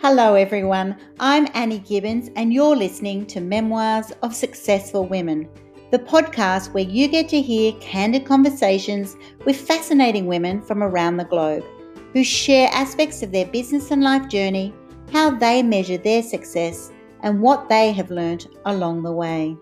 Hello everyone, I'm Annie Gibbins and you're listening to Memoirs of Successful Women, the podcast where you get to hear candid conversations with fascinating women from around the globe who share aspects of their business and life journey, how they measure their success, and what they have learnt along the way.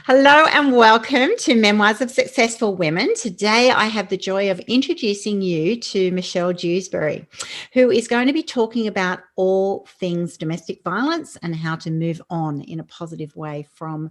Hello and welcome to Memoirs of Successful Women. Today I have the joy of introducing you to Michelle Jewsbury, who is going to be talking about all things domestic violence and how to move on in a positive way from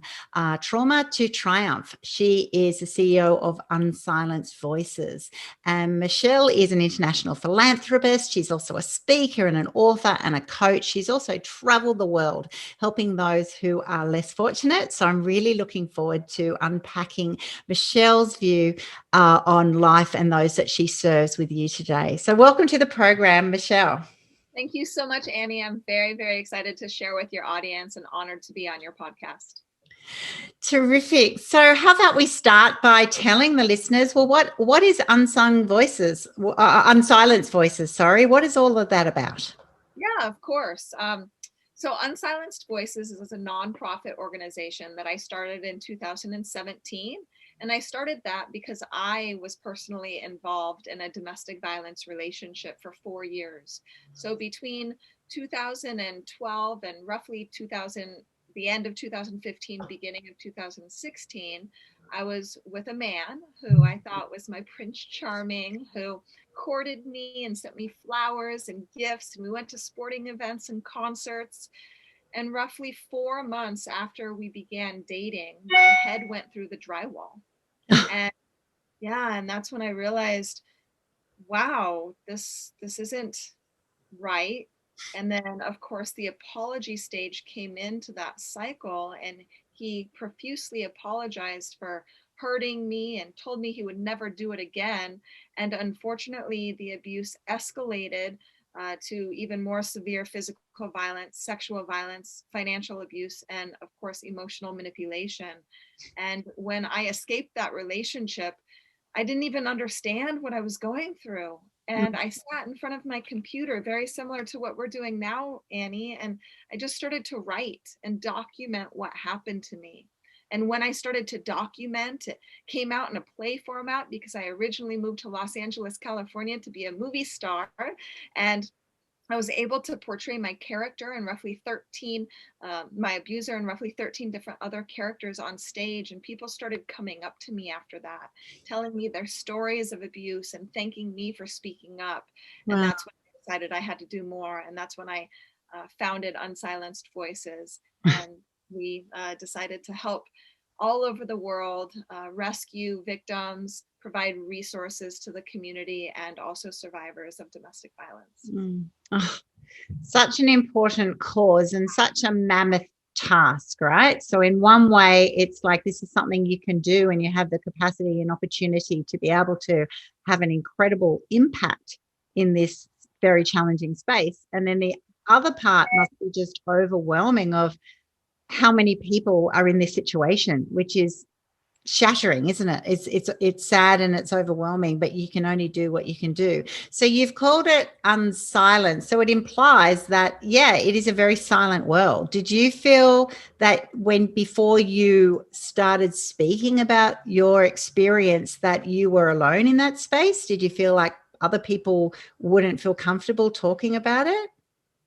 trauma to triumph. She is the CEO of Unsilenced Voices. And Michelle is an international philanthropist. She's also a speaker and an author and a coach. She's also traveled the world helping those who are less fortunate. So I'm really looking forward to unpacking Michelle's view on life and those that she serves with you today. So welcome to the program, Michelle. Thank you so much, Annie. I'm very, very excited to share with your audience and honored to be on your podcast. Terrific. So how about we start by telling the listeners, well, what is Unsilenced Voices? What is all of that about? Yeah, of course. So Unsilenced Voices is a nonprofit organization that I started in 2017. And I started that because I was personally involved in a domestic violence relationship for 4 years. So between 2012 and roughly the end of 2015, beginning of 2016, I was with a man who I thought was my Prince Charming, who courted me and sent me flowers and gifts. And we went to sporting events and concerts. And roughly 4 months after we began dating, my head went through the drywall. And yeah, and that's when I realized, wow, this isn't right. And then of course the apology stage came into that cycle, and he profusely apologized for hurting me and told me he would never do it again. And unfortunately the abuse escalated to even more severe physical violence, sexual violence, financial abuse, and of course emotional manipulation. And when I escaped that relationship, I didn't even understand what I was going through. And I sat in front of my computer, very similar to what we're doing now, Annie, and I just started to write and document what happened to me. And when I started to document, it came out in a play format because I originally moved to Los Angeles, California to be a movie star. And I was able to portray my character and roughly 13, my abuser and roughly 13 different other characters on stage. And people started coming up to me after that, telling me their stories of abuse and thanking me for speaking up. Wow. And that's when I decided I had to do more. And that's when I founded Unsilenced Voices. And we decided to help all over the world rescue victims, provide resources to the community, and also survivors of domestic violence. Oh, such an important cause and such a mammoth task, right? So in one way, it's like this is something you can do and you have the capacity and opportunity to be able to have an incredible impact in this very challenging space. And then the other part must be just overwhelming of how many people are in this situation, which is shattering, isn't it? It's sad and it's overwhelming, but you can only do what you can do. So you've called it unsilenced. So it implies that, yeah, it is a very silent world. Did you feel that before you started speaking about your experience that you were alone in that space? Did you feel like other people wouldn't feel comfortable talking about it?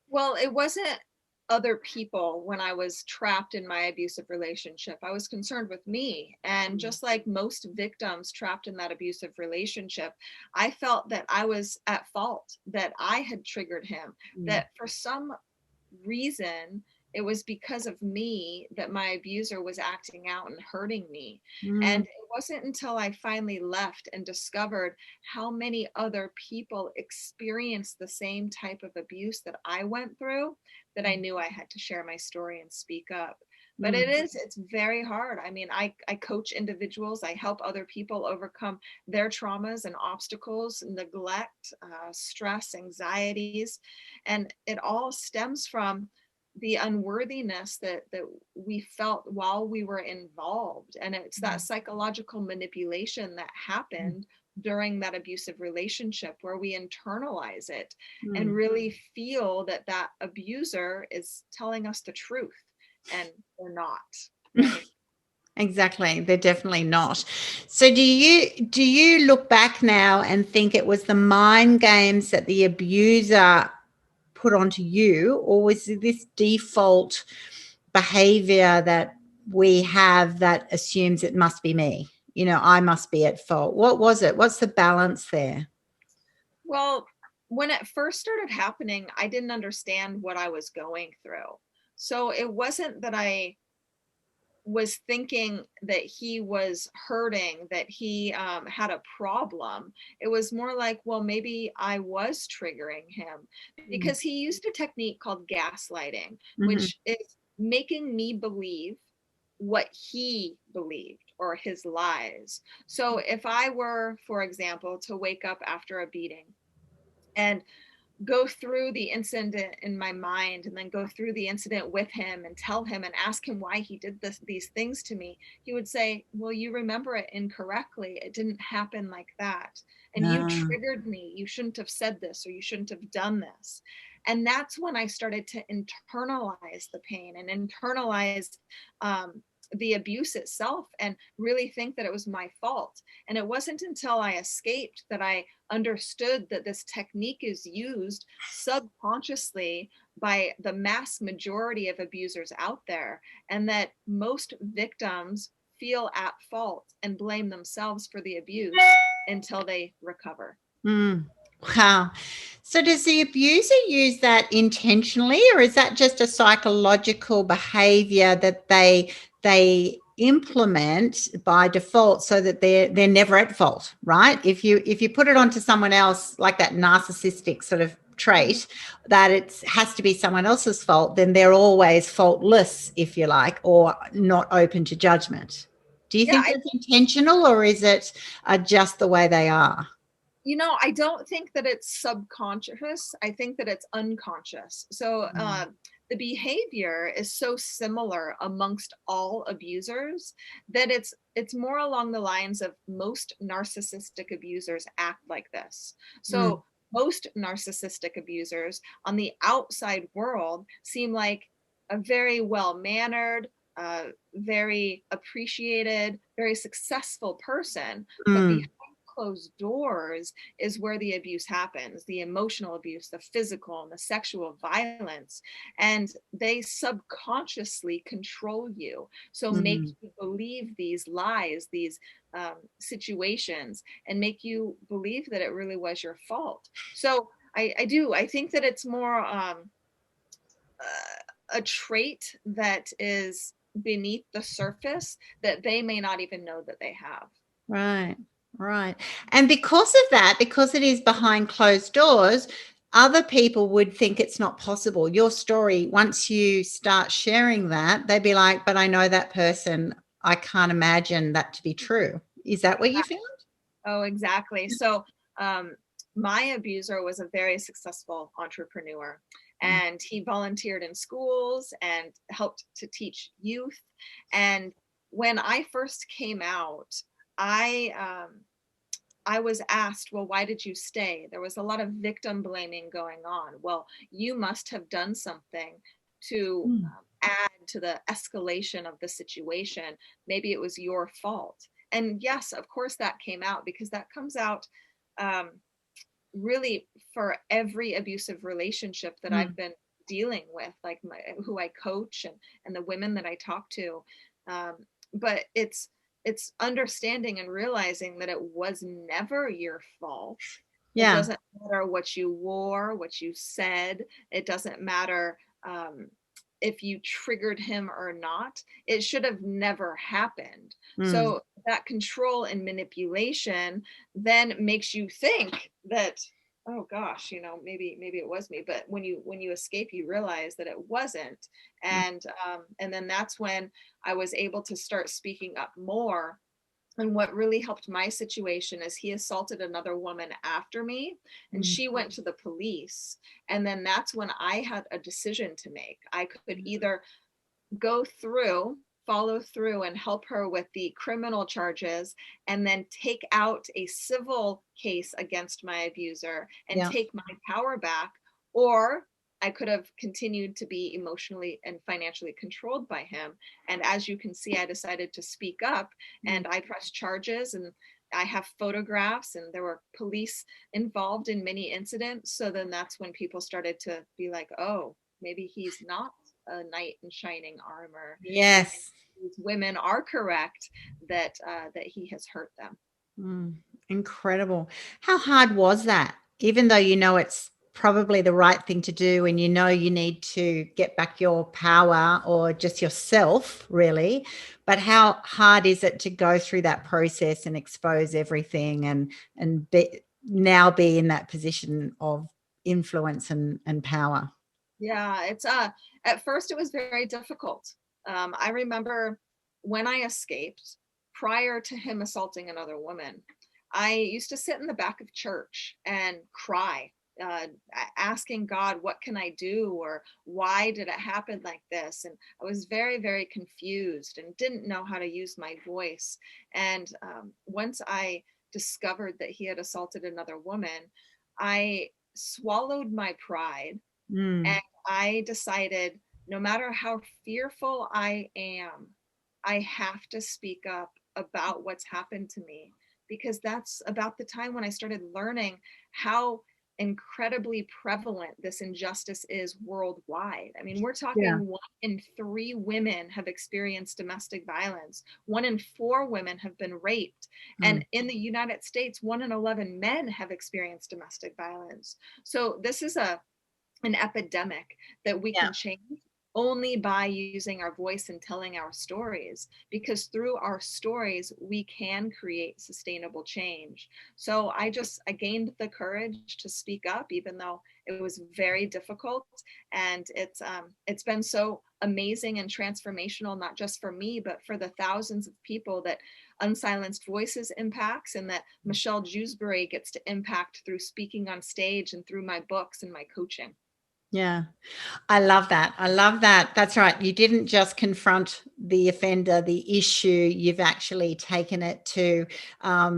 Well, it wasn't other people when I was trapped in my abusive relationship. I was concerned with me. And just like most victims trapped in that abusive relationship, I felt that I was at fault, that I had triggered him, that for some reason it was because of me that my abuser was acting out and hurting me. And it wasn't until I finally left and discovered how many other people experienced the same type of abuse that I went through that I knew I had to share my story and speak up. But it's very hard. I mean, I coach individuals, I help other people overcome their traumas and obstacles, neglect, stress, anxieties. And it all stems from the unworthiness that we felt while we were involved. And it's that psychological manipulation that happened during that abusive relationship, where we internalize it and Mm. really feel that that abuser is telling us the truth, and they're not, right? Exactly. They're definitely not. So do you look back now and think it was the mind games that the abuser put onto you, or was it this default behavior that we have that assumes it must be me? I must be at fault. What was it? What's the balance there? Well, when it first started happening, I didn't understand what I was going through. So it wasn't that I was thinking that he was hurting, that he had a problem. It was more like, well, maybe I was triggering him, because he used a technique called gaslighting, Mm-hmm. which is making me believe what he believed, or his lies. So if I were, for example, to wake up after a beating and go through the incident in my mind, and then go through the incident with him and tell him and ask him why he did these things to me, he would say, well, you remember it incorrectly. It didn't happen like that. And you Ah. triggered me. You shouldn't have said this, or you shouldn't have done this. And that's when I started to internalize the pain and internalize the abuse itself, and really think that it was my fault. And it wasn't until I escaped that I understood that this technique is used subconsciously by the mass majority of abusers out there, and that most victims feel at fault and blame themselves for the abuse until they recover. Mm. Wow. So does the abuser use that intentionally, or is that just a psychological behavior that they implement by default so that they're never at fault, right? If you put it onto someone else, like that narcissistic sort of trait, that it has to be someone else's fault, then they're always faultless, if you like, or not open to judgment. Do you Yeah, think that's intentional, or is it just the way they are? I don't think that it's subconscious. I think that it's unconscious. So the behavior is so similar amongst all abusers that it's more along the lines of most narcissistic abusers act like this. Mm. So most narcissistic abusers on the outside world seem like a very well-mannered, very appreciated, very successful person, but Mm. behind closed doors is where the abuse happens, the emotional abuse, the physical and the sexual violence. And they subconsciously control you. So make Mm. you believe these lies, these situations, and make you believe that it really was your fault. So I think that it's more a trait that is beneath the surface that they may not even know that they have. Right, right. And because of that, because it is behind closed doors, other people would think it's not possible. Your story, once you start sharing that, they'd be like, but I know that person. I can't imagine that to be true. Is that what you found? Oh, exactly. So, my abuser was a very successful entrepreneur, and he volunteered in schools and helped to teach youth. And when I first came out, I I was asked, well, why did you stay? There was a lot of victim blaming going on. Well, you must have done something to Mm. add to the escalation of the situation. Maybe it was your fault. And yes, of course, that came out, because that comes out um, really for every abusive relationship that I've Mm. been dealing with, like who I coach, and the women that I talk to. Um, but it's understanding and realizing that it was never your fault. It Yeah. doesn't matter what you wore, what you said. It doesn't matter if you triggered him or not. It should have never happened. Mm. So that control and manipulation then makes you think that, oh gosh, maybe it was me. But when you escape, you realize that it wasn't. And then that's when I was able to start speaking up more. And what really helped my situation is he assaulted another woman after me, and Mm. she went to the police. And then that's when I had a decision to make. I could either go through follow through and help her with the criminal charges and then take out a civil case against my abuser and Yeah. take my power back, or I could have continued to be emotionally and financially controlled by him. And as you can see, I decided to speak up and I pressed charges, and I have photographs, and there were police involved in many incidents. So then that's when people started to be like, oh, maybe he's not a knight in shining armor. Yes. These women are correct that that he has hurt them. Incredible. How hard was that? Even though you know it's probably the right thing to do and you know you need to get back your power or just yourself, really, but how hard is it to go through that process and expose everything and now be in that position of influence and power? Yeah, it's at first it was very difficult. I remember when I escaped, prior to him assaulting another woman, I used to sit in the back of church and cry, asking God, what can I do? Or why did it happen like this? And I was very, very confused and didn't know how to use my voice. And once I discovered that he had assaulted another woman, I swallowed my pride Mm, and I decided no matter how fearful I am, I have to speak up about what's happened to me, because that's about the time when I started learning how incredibly prevalent this injustice is worldwide. I mean, we're yeah. talking 1 in 3 women have experienced domestic violence. 1 in 4 women have been raped. Mm, And in the United States, 1 in 11 men have experienced domestic violence. So this is an epidemic that we yeah. can change only by using our voice and telling our stories, because through our stories we can create sustainable change. So I gained the courage to speak up, even though it was very difficult. And it's been so amazing and transformational, not just for me but for the thousands of people that Unsilenced Voices impacts, and that Michelle Jewsbury gets to impact through speaking on stage and through my books and my coaching. Yeah. I love that. I love that. That's right. You didn't just confront the offender, the issue. You've actually taken it to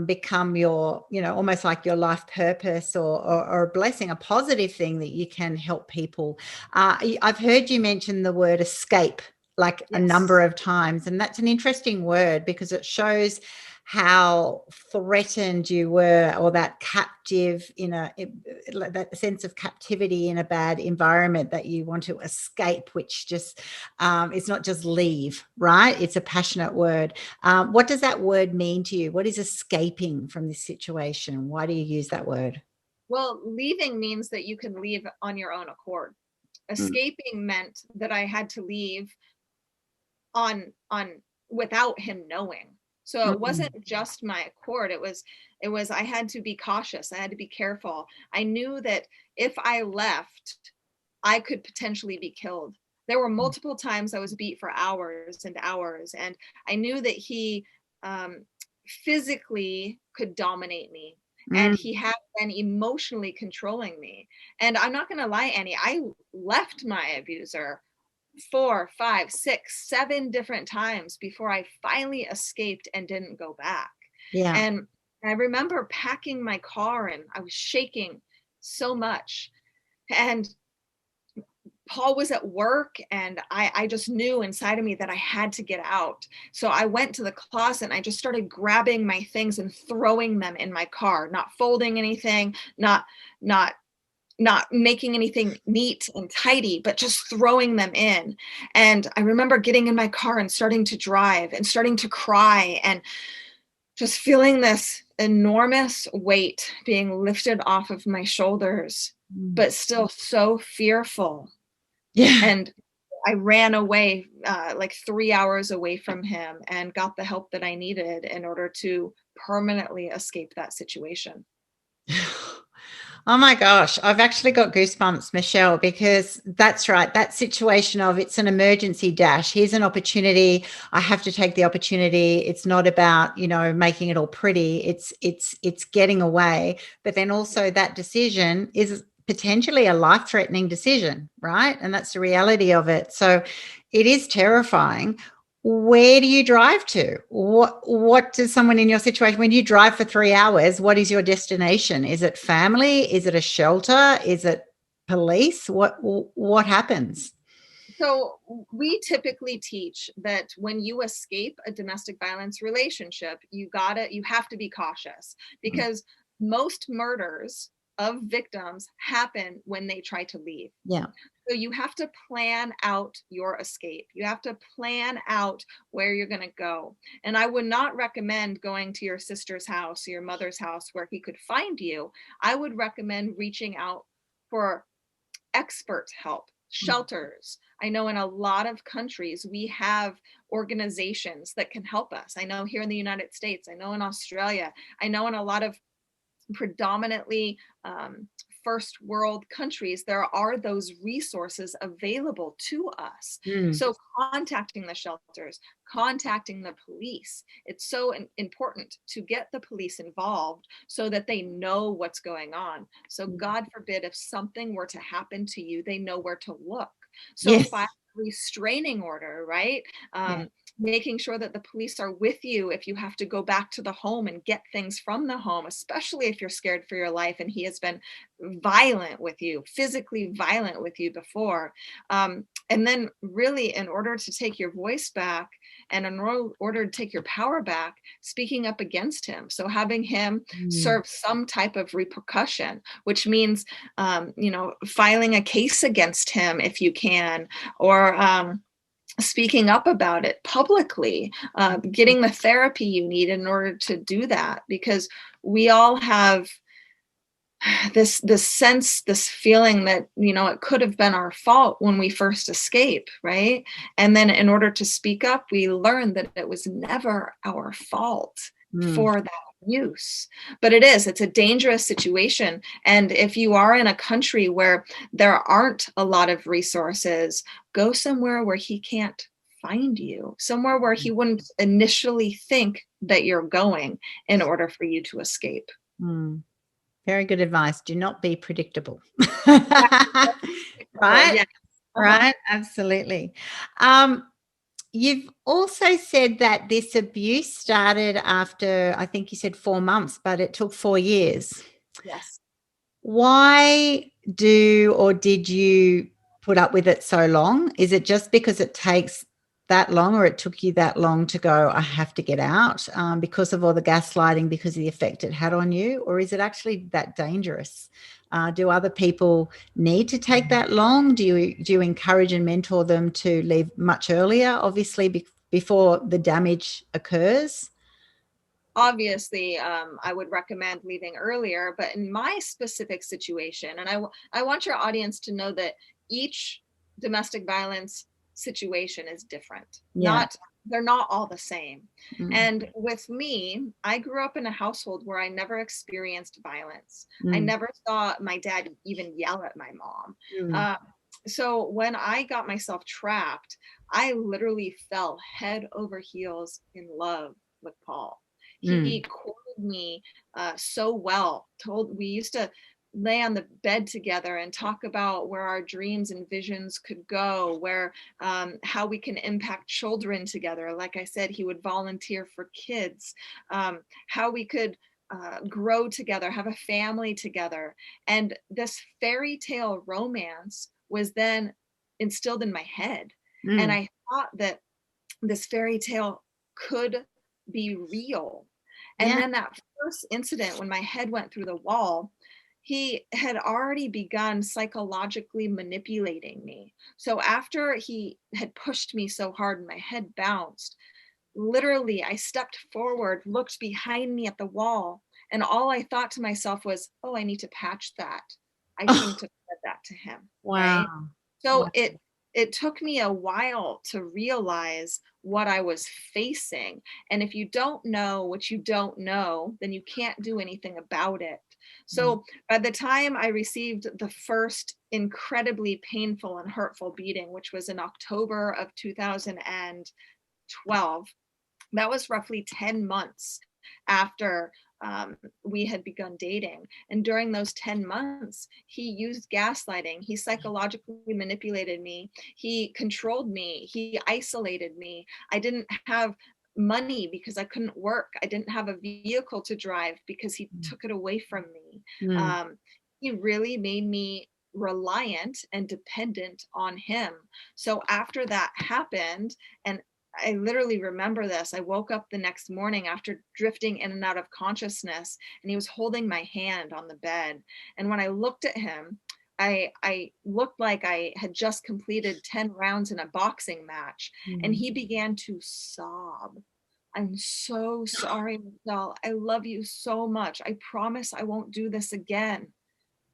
become your, almost like your life purpose or a blessing, a positive thing that you can help people. I've heard you mention the word escape like a number Yes. of times. And that's an interesting word because it shows how threatened you were, or that captive that sense of captivity in a bad environment that you want to escape, which just it's not just leave, right? It's a passionate word. What does that word mean to you? What is escaping from this situation? Why do you use that word? Well, leaving means that you can leave on your own accord. Mm, Escaping meant that I had to leave on without him knowing. So it mm, wasn't just my accord. It was I had to be cautious. I had to be careful. I knew that if I left, I could potentially be killed. There were multiple times I was beat for hours and hours, and I knew that he um, physically could dominate me, and mm, he had been emotionally controlling me. And I'm not going to lie, Annie, I left my abuser 4, 5, 6, 7 different times before I finally escaped and didn't go back. yeah. And I remember packing my car and I was shaking so much. And Paul was at work, and I just knew inside of me that I had to get out. So I went to the closet and I just started grabbing my things and throwing them in my car, not folding anything, not not making anything neat and tidy, but just throwing them in. And I remember getting in my car and starting to drive and starting to cry and just feeling this enormous weight being lifted off of my shoulders, Mm. but still so fearful. Yeah. And I ran away, like 3 hours away from him, and got the help that I needed in order to permanently escape that situation. Oh my gosh, I've actually got goosebumps, Michelle, because that's right. That situation of it's an emergency dash. Here's an opportunity. I have to take the opportunity. It's not about, making it all pretty. It's getting away. But then also that decision is potentially a life-threatening decision, right? And that's the reality of it. So it is terrifying. where do you drive to? What does someone in your situation, when you drive for 3 hours, what is your destination? Is it family? Is it a shelter? Is it police? What happens? So we typically teach that when you escape a domestic violence relationship, you have to be cautious, because most murders of victims happen when they try to leave. Yeah. So you have to plan out your escape. You have to plan out where you're going to go. And I would not recommend going to your sister's house or your mother's house where he could find you. I would recommend reaching out for expert help, shelters. I know in a lot of countries we have organizations that can help us. I know here in the United States, I know in Australia, I know in a lot of predominantly first world countries, there are those resources available to us. So contacting the shelters, contacting the police, it's so important to get the police involved so that they know what's going on. So God forbid, if something were to happen to you, they know where to look. So Yes. file a restraining order, right? Yeah. Making sure that the police are with you if you have to go back to the home and get things from the home, especially if you're scared for your life and he has been violent with you, physically violent with you before. And then really, in order to take your voice back and in order to take your power back, speaking up against him. So having him serve some type of repercussion, which means, filing a case against him if you can, or speaking up about it publicly, getting the therapy you need in order to do that, because we all have this sense, this feeling that, it could have been our fault when we first escape, right? And then in order to speak up, we learned that it was never our fault for that abuse. But it's a dangerous situation. And if you are in a country where there aren't a lot of resources, go somewhere where he can't find you, somewhere where he wouldn't initially think that you're going in order for you to escape. Very good advice. Do not be predictable. Right? Yeah. Right. Absolutely. You've also said that this abuse started after, I think you said 4 months, but it took 4 years. Yes. Why did you put up with it so long? Is it just because it takes that long, or it took you that long to go, I have to get out, because of all the gaslighting, because of the effect it had on you? Or is it actually that dangerous? Do other people need to take that long? Do you encourage and mentor them to leave much earlier, obviously, before the damage occurs? Obviously, I would recommend leaving earlier, but in my specific situation, and I want your audience to know that each domestic violence situation is different. They're not all the same. And with me, I grew up in a household where I never experienced violence. I never saw my dad even yell at my mom. So when I got myself trapped, I literally fell head over heels in love with Paul. He courted me so well. We used to lay on the bed together and talk about where our dreams and visions could go, where how we can impact children together. Like I said, he would volunteer for kids, how we could grow together, have a family together. And this fairy tale romance was then instilled in my head. And I thought that this fairy tale could be real. And then that first incident, when my head went through the wall, he had already begun psychologically manipulating me. So after he had pushed me so hard and my head bounced, literally I stepped forward, looked behind me at the wall, and all I thought to myself was, oh, I need to patch that. I shouldn't have said that to him. Wow. Right? So it took me a while to realize what I was facing. And if you don't know what you don't know, then you can't do anything about it. So by the time I received the first incredibly painful and hurtful beating, which was in October of 2012, that was roughly 10 months after we had begun dating. And during those 10 months, he used gaslighting. He psychologically manipulated me. He controlled me. He isolated me. I didn't have money because I couldn't work. I didn't have a vehicle to drive because he took it away from me. Mm. He really made me reliant and dependent on him. So after that happened, and I literally remember this. I woke up the next morning after drifting in and out of consciousness, and he was holding my hand on the bed. And when I looked at him, I looked like I had just completed 10 rounds in a boxing match. And he began to sob. I'm so sorry, Michelle. I love you so much. I promise I won't do this again.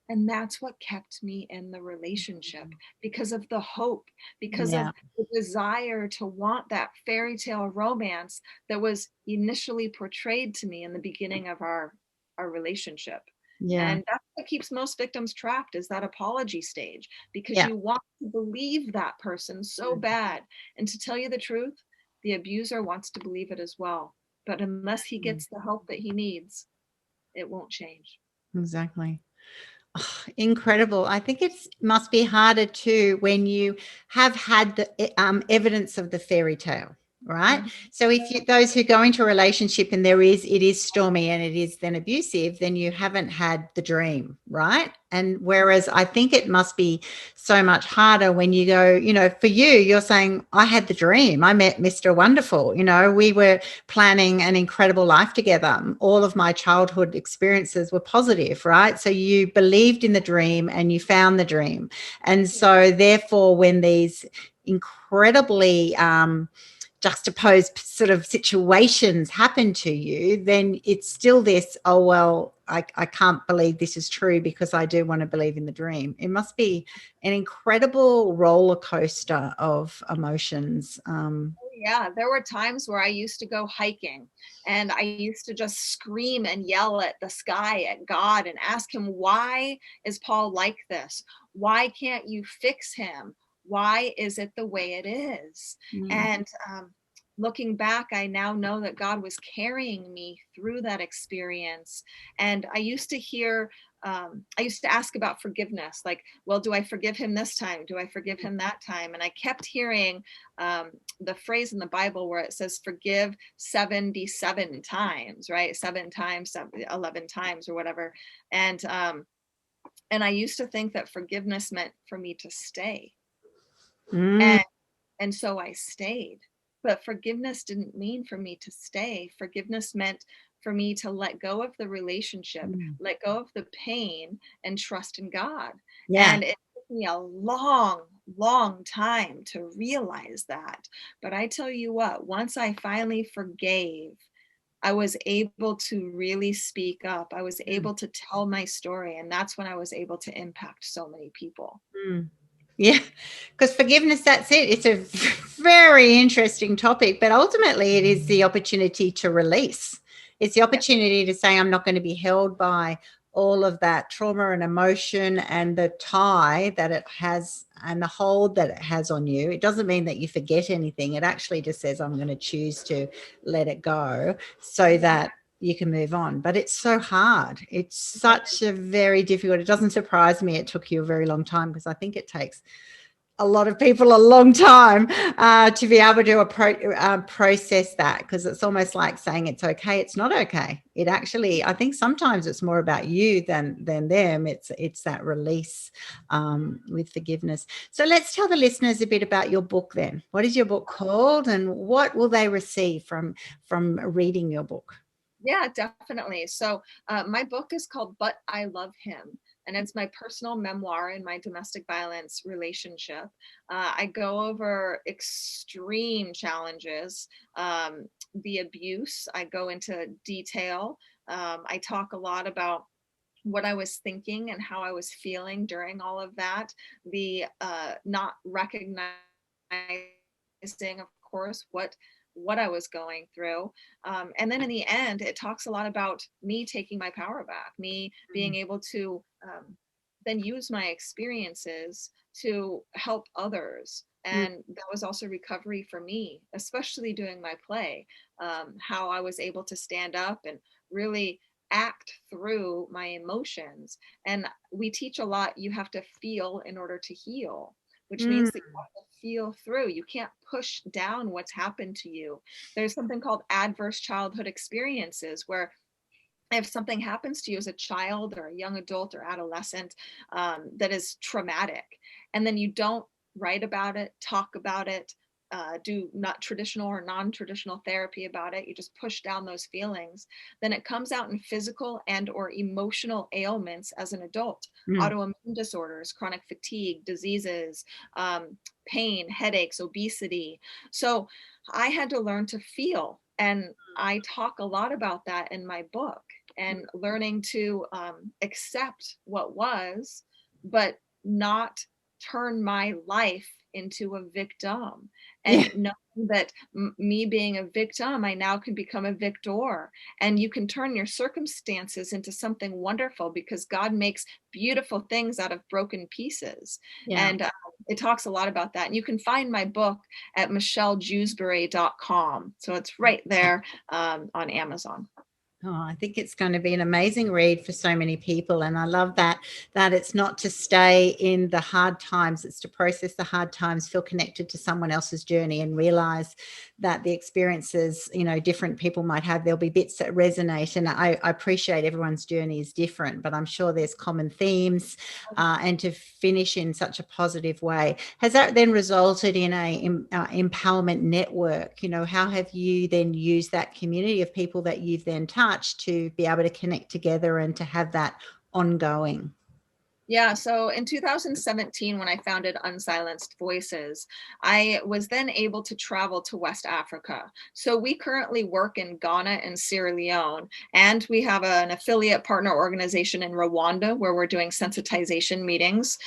And that's what kept me in the relationship, because of the hope, because of Yeah. the desire to want that fairy tale romance that was initially portrayed to me in the beginning of our relationship. Yeah. And that's what keeps most victims trapped, is that apology stage, because Yeah. you want to believe that person so bad. And to tell you the truth, the abuser wants to believe it as well. But unless he gets the help that he needs, it won't change. Exactly. Oh, incredible. I think it must be harder too when you have had the evidence of the fairy tale, right? Mhm. So if you, those who go into a relationship and it is stormy and it is then abusive, then you haven't had the dream, right? And whereas I think it must be so much harder when you go, for you, you're saying, I had the dream. I met Mr. Wonderful. We were planning an incredible life together. All of my childhood experiences were positive, right? So you believed in the dream and you found the dream. And so therefore, when these incredibly juxtaposed sort of situations happen to you, then it's still this, oh, well, I can't believe this is true because I do want to believe in the dream. It must be an incredible roller coaster of emotions. Yeah, there were times where I used to go hiking and I used to just scream and yell at the sky, at God, and ask him, why is Paul like this? Why can't you fix him? Why is it the way it is? And looking back, I now know that God was carrying me through that experience. And I used to I used to ask about forgiveness, like, well, do I forgive him this time? Do I forgive him that time? And I kept hearing the phrase in the Bible where it says forgive 77 times, right? 7 times, 11 times or whatever. And I used to think that forgiveness meant for me to stay. Mm, And so I stayed. But forgiveness didn't mean for me to stay. Forgiveness meant for me to let go of the relationship, let go of the pain, and trust in God. yeah. And it took me a long, long time to realize that. But I tell you what, once I finally forgave, I was able to really speak up. I was able to tell my story. And that's when I was able to impact so many people. Mm. Yeah, because forgiveness, that's it. It's a very interesting topic, but ultimately it is the opportunity to release. It's the Yep. opportunity to say, I'm not going to be held by all of that trauma and emotion and the tie that it has and the hold that it has on you. It doesn't mean that you forget anything. It actually just says, I'm going to choose to let it go so that you can move on. But it's so hard. It's such a very difficult. It doesn't surprise me it took you a very long time, because I think it takes a lot of people a long time to be able to process that, because it's almost like saying it's okay. It's not okay. It actually, I think sometimes it's more about you than them. It's that release with forgiveness. So let's tell the listeners a bit about your book then. What is your book called, and what will they receive from reading your book? Yeah, definitely. So my book is called But I Love Him. And it's my personal memoir in my domestic violence relationship. I go over extreme challenges, the abuse. I go into detail. I talk a lot about what I was thinking and how I was feeling during all of that. The not recognizing, of course, what I was going through. And then in the end, it talks a lot about me taking my power back, me being able to then use my experiences to help others. And that was also recovery for me, especially doing my play, how I was able to stand up and really act through my emotions. And we teach a lot, you have to feel in order to heal, which means that you have to feel through. You can't push down what's happened to you. There's something called adverse childhood experiences, where if something happens to you as a child or a young adult or adolescent that is traumatic, and then you don't write about it, talk about it, do not traditional or non-traditional therapy about it, you just push down those feelings, then it comes out in physical and or emotional ailments as an adult. Autoimmune disorders, chronic fatigue, diseases, pain, headaches, obesity. So I had to learn to feel, and I talk a lot about that in my book, and learning to accept what was, but not turn my life into a victim. And knowing that me being a victim, I now can become a victor. And you can turn your circumstances into something wonderful, because God makes beautiful things out of broken pieces. And it talks a lot about that. And you can find my book at michellejewsbury.com. So it's right there on Amazon. Oh, I think it's going to be an amazing read for so many people. And I love that it's not to stay in the hard times, it's to process the hard times, feel connected to someone else's journey, and realize that the experiences, different people might have, there'll be bits that resonate. And I appreciate everyone's journey is different, but I'm sure there's common themes, and to finish in such a positive way. Has that then resulted in a empowerment network? How have you then used that community of people that you've then touched to be able to connect together and to have that ongoing? Yeah, so in 2017, when I founded Unsilenced Voices, I was then able to travel to West Africa. So we currently work in Ghana and Sierra Leone, and we have an affiliate partner organization in Rwanda where we're doing sensitization meetings.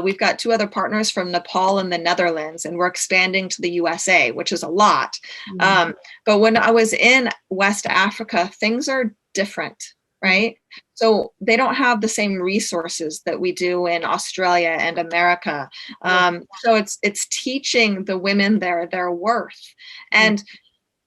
We've got 2 other partners from Nepal and the Netherlands, and we're expanding to the USA, which is a lot. But when I was in West Africa, things are different, right? So they don't have the same resources that we do in Australia and America. So it's teaching the women there their worth. And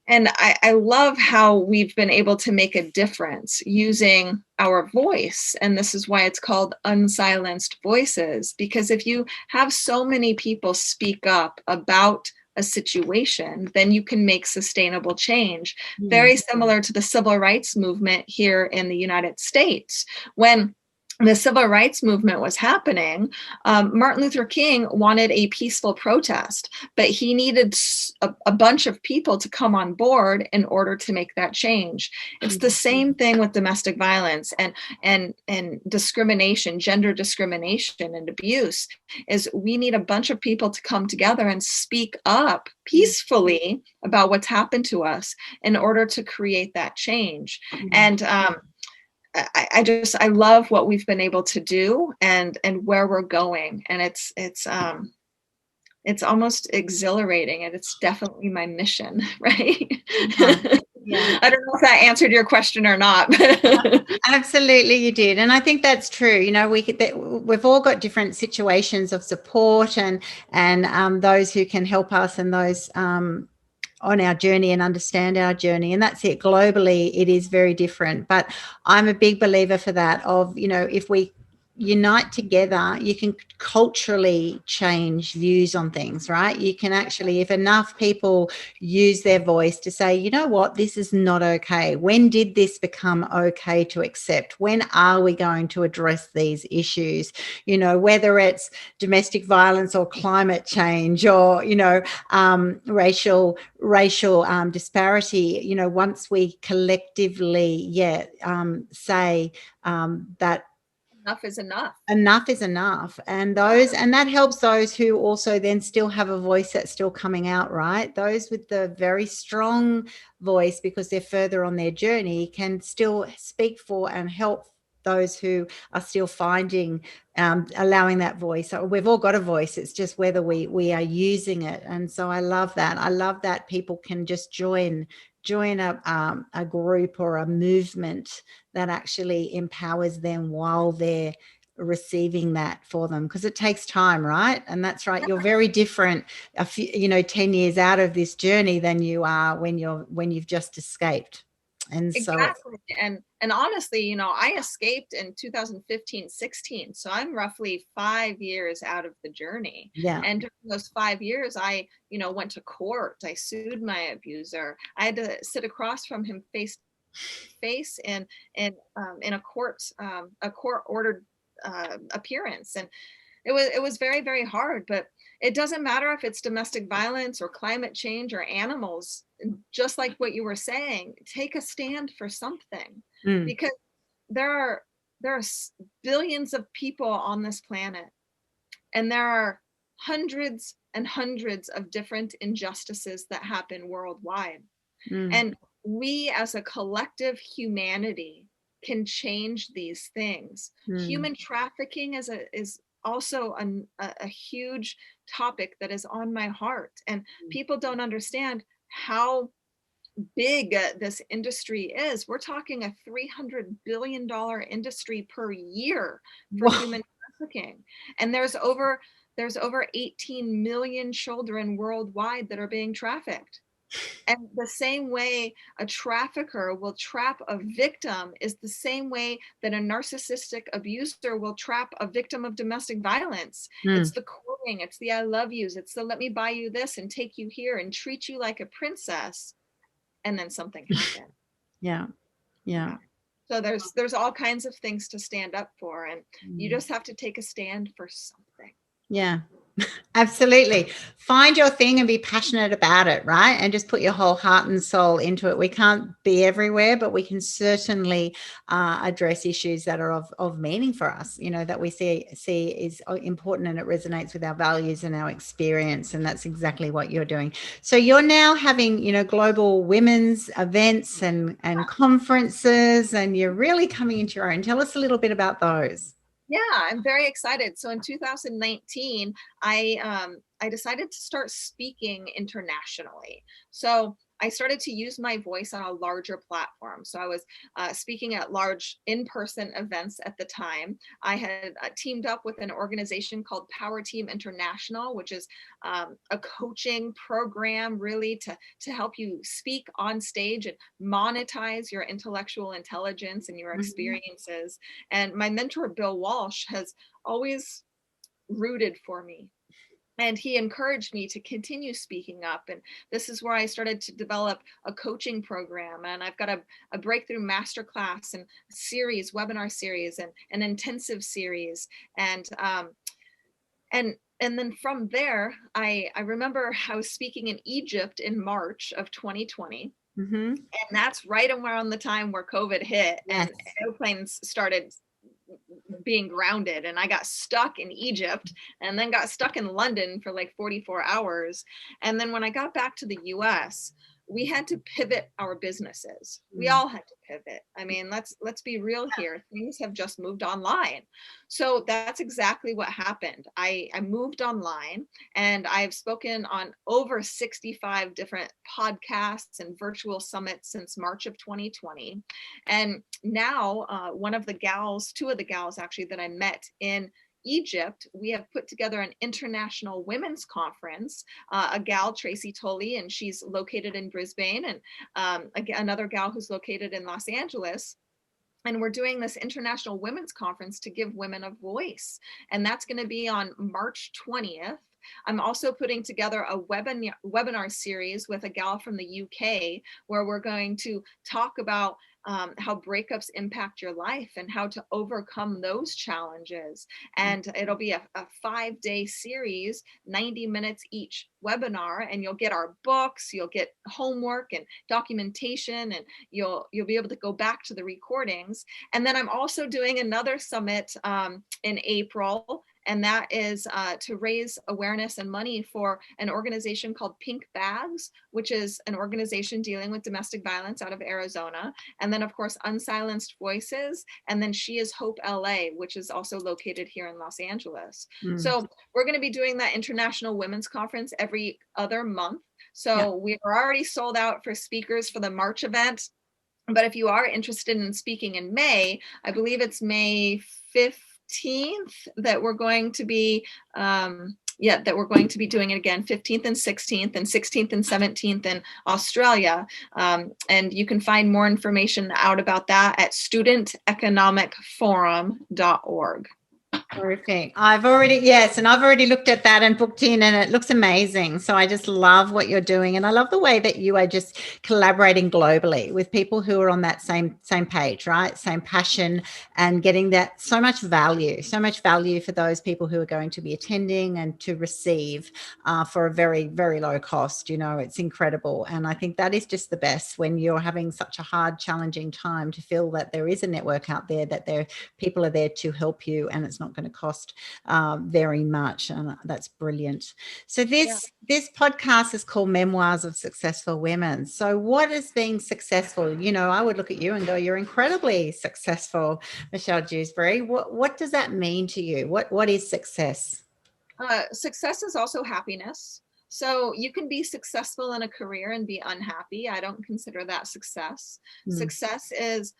I love how we've been able to make a difference using our voice. And this is why it's called Unsilenced Voices, because if you have so many people speak up about a situation, then you can make sustainable change. Very similar to the civil rights movement here in the United States. When the civil rights movement was happening, Martin Luther King wanted a peaceful protest, but he needed a bunch of people to come on board in order to make that change. It's the same thing with domestic violence and discrimination, gender discrimination and abuse, is we need a bunch of people to come together and speak up peacefully about what's happened to us in order to create that change. And I love what we've been able to do and where we're going. And it's almost exhilarating, and it's definitely my mission, right? Yeah. I don't know if that answered your question or not. Absolutely, you did. And I think that's true. We've all got different situations of support and those who can help us, and those on our journey and understand our journey. And that's it. Globally, it is very different. But I'm a big believer for that of, if we unite together, you can culturally change views on things, right? You can actually, if enough people use their voice to say, you know what, this is not okay. When did this become okay to accept? When are we going to address these issues? Whether it's domestic violence or climate change or, racial disparity, once we collectively, say that enough is enough. Enough is enough. And that helps those who also then still have a voice that's still coming out, right? Those with the very strong voice, because they're further on their journey, can still speak for and help those who are still finding, allowing that voice. So we've all got a voice. It's just whether we are using it. And so I love that. I love that people can just join a group or a movement that actually empowers them while they're receiving that for them, because it takes time, right? And that's right. You're very different 10 years out of this journey than you are when you've just escaped. And so Exactly. And honestly, you know, I escaped in 2015, 16. So I'm roughly 5 years out of the journey. yeah. And during those 5 years, I, you know, went to court. I sued my abuser. I had to sit across from him face to face in a court ordered appearance. And it was very, very hard. But it doesn't matter if it's domestic violence or climate change or animals. Just like what you were saying, take a stand for something, Mm. because there are billions of people on this planet, and there are hundreds and hundreds of different injustices that happen worldwide. Mm. And we as a collective humanity can change these things. Human trafficking is also a huge topic that is on my heart. And people don't understand how big this industry is. We're talking a $300 billion industry per year for Wow. human trafficking. And there's over 18 million children worldwide that are being trafficked. And the same way a trafficker will trap a victim is the same way that a narcissistic abuser will trap a victim of domestic violence. It's the courting, it's the I love yous, it's the let me buy you this and take you here and treat you like a princess. And then something happened. Yeah. Yeah. So there's all kinds of things to stand up for, and you just have to take a stand for something. Yeah. Absolutely. Find your thing and be passionate about it, right? And just put your whole heart and soul into it. We can't be everywhere, but we can certainly address issues that are of meaning for us, you know, that we see is important, and it resonates with our values and our experience. And that's exactly what you're doing. So you're now having, you know, global women's events and conferences, and you're really coming into your own. Tell us a little bit about those. Yeah, I'm very excited. So in 2019, I decided to start speaking internationally. So I started to use my voice on a larger platform. So I was speaking at large in-person events at the time. I had teamed up with an organization called Power Team International, which is a coaching program really to help you speak on stage and monetize your intellectual intelligence and your experiences. And my mentor, Bill Walsh, has always rooted for me. And he encouraged me to continue speaking up. And this is where I started to develop a coaching program. And I've got a breakthrough masterclass and series, webinar series, and an intensive series. And then from there, I remember I was speaking in Egypt in March of 2020. And that's right around the time where COVID hit. Yes. And airplanes started being grounded, and I got stuck in Egypt and then got stuck in London for like 44 hours. And then when I got back to the US, we had to pivot our businesses. We all had to pivot. I mean, let's be real here. Things have just moved online. So that's exactly what happened. I moved online, and I've spoken on over 65 different podcasts and virtual summits since March of 2020. And now two of the gals actually that I met in Egypt, we have put together an international women's conference. A gal, Tracy Tolley, and she's located in Brisbane, and another gal who's located in Los Angeles. And we're doing this international women's conference to give women a voice. And that's going to be on March 20th. I'm also putting together a webinar series with a gal from the UK, where we're going to talk about how breakups impact your life and how to overcome those challenges. And it'll be a 5-day series, 90 minutes each webinar, and you'll get our books, you'll get homework and documentation, and you'll be able to go back to the recordings. And then I'm also doing another summit in April, and that is to raise awareness and money for an organization called Pink Bags, which is an organization dealing with domestic violence out of Arizona. And then, of course, Unsilenced Voices, and then She Is Hope LA, which is also located here in Los Angeles. So we're going to be doing that International Women's Conference every other month. So we are already sold out for speakers for the March event. But if you are interested in speaking in May, I believe it's May 15th that we're going to be that we're going to be doing it again 15th and 16th and 16th and 17th in Australia. And you can find more information out about that at studenteconomicforum.org. Perfect. I've already looked at that and booked in, and it looks amazing. So I just love what you're doing, and I love the way that you are just collaborating globally with people who are on that same page, right? Same passion, and getting that so much value for those people who are going to be attending and to receive for a very, very low cost. It's incredible, and I think that is just the best when you're having such a hard, challenging time, to feel that there is a network out there, that people are there to help you, and it's not going to cost very much, and that's brilliant. So this podcast is called Memoirs of Successful Women. So what is being successful? I would look at you and go, you're incredibly successful, Michelle Jewsbury. What does that mean to you? What is success? Success is also happiness. So you can be successful in a career and be unhappy. I don't consider that success. Success is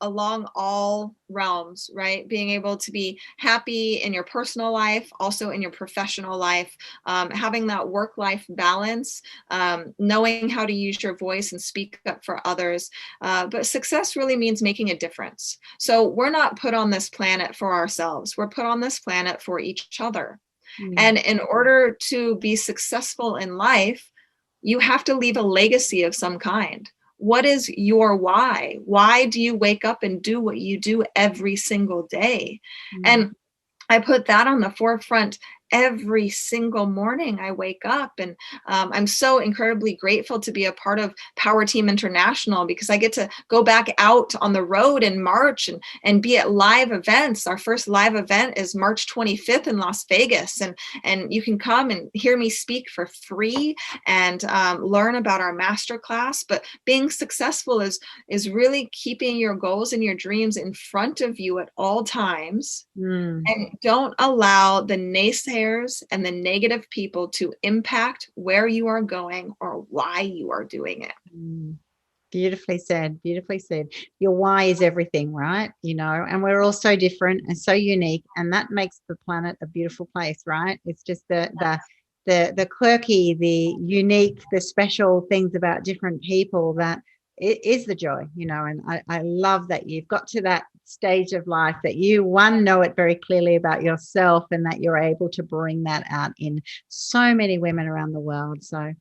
along all realms, right? Being able to be happy in your personal life, also in your professional life, having that work-life balance, knowing how to use your voice and speak up for others. But success really means making a difference. So we're not put on this planet for ourselves. We're put on this planet for each other. And in order to be successful in life, you have to leave a legacy of some kind. What is your why? Why do you wake up and do what you do every single day? And I put that on the forefront every single morning I wake up. And I'm so incredibly grateful to be a part of Power Team International, because I get to go back out on the road in March and be at live events. Our first live event is March 25th in Las Vegas. And you can come and hear me speak for free and learn about our masterclass. But being successful is really keeping your goals and your dreams in front of you at all times. And don't allow the naysayers and the negative people to impact where you are going or why you are doing it. Beautifully said. Beautifully said. Your why is everything, right? And we're all so different and so unique, and that makes the planet a beautiful place, right? It's just the quirky, the unique, the special things about different people that it is the joy, and I love that you've got to that stage of life that you know it very clearly about yourself, and that you're able to bring that out in so many women around the world. So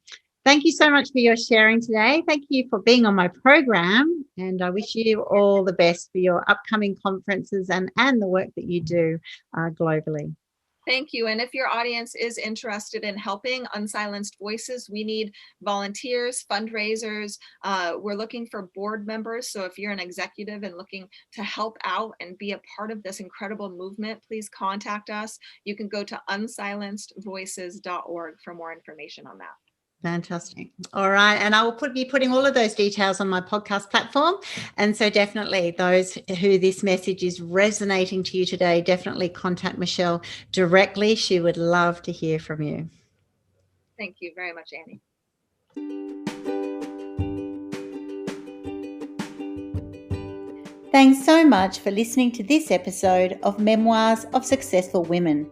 thank you so much for your sharing today. Thank you for being on my program, and I wish you all the best for your upcoming conferences and the work that you do globally. Thank you. And if your audience is interested in helping Unsilenced Voices, we need volunteers, fundraisers. We're looking for board members. So if you're an executive and looking to help out and be a part of this incredible movement, please contact us. You can go to unsilencedvoices.org for more information on that. Fantastic. All right. And I will be putting all of those details on my podcast platform. And so definitely those who this message is resonating to you today, definitely contact Michelle directly. She would love to hear from you. Thank you very much, Annie. Thanks so much for listening to this episode of Memoirs of Successful Women.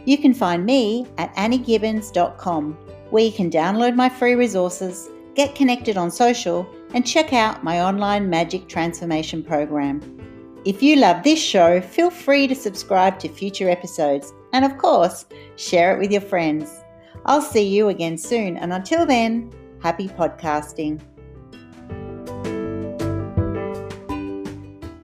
You can find me at anniegibbins.com, where you can download my free resources, get connected on social, and check out my online magic transformation program. If you love this show, feel free to subscribe to future episodes, and of course, share it with your friends. I'll see you again soon, and until then, happy podcasting.